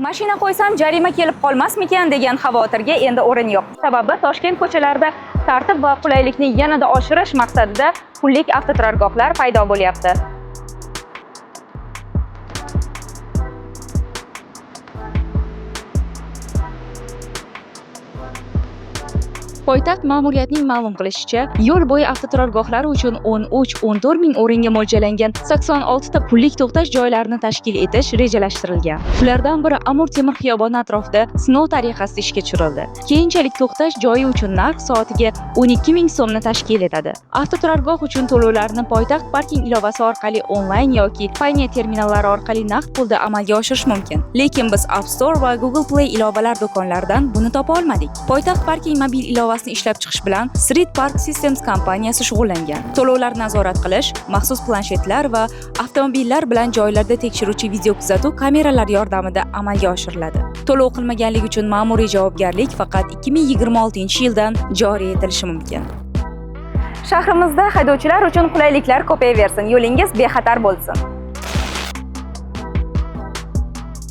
Mashina qo'ysam jarima kelib qolmasmikan degan xavotirga endi o'rin yo'q. Sababi Toshkent ko'chalarida tartib va qulaylikni yanada oshirish maqsadida pullik avtoturargohlar paydo bo'lyapti. Poytaxt ma'muriyatining ma'lum qilishicha, yo'l bo'yi avtoturargohlari uchun 13-14 ming o'ringa mo'ljallangan 86 ta pullik to'xtash joylarini tashkil etish rejalashtirilgan. Ulardan biri Amur temir xiyoboni atrofida sinov tariqasida ishga tushirildi. Keyinchalik to'xtash joyi uchun narx soatiga 12 ming so'mni tashkil etadi. Avtoturargoh uchun to'lovlarni poytaxt parking ilovasi orqali onlayn yoki Payoneer terminallari orqali naqd pulda amalga oshirish mumkin. Lekin biz App Store va Google Play ilovalar do'konlaridan buni topa olmadik. Poytaxt parking mobil ilovasi ishlab chiqish bilan Street Park Systems kompaniyasi shug'ullangan. To'lovlarni nazorat qilish, maxsus planshetlar va avtomobillar bilan joylarda tekshiruvchi videokuzatuv kameralari yordamida amalga oshiriladi. To'lov qilmaganlik uchun ma'muriy javobgarlik faqat 2026-yildan joriy etilishi mumkin. Shahrimizda haydovchilar uchun qulayliklar ko'payaversin, yo'lingiz bexatar bo'lsin.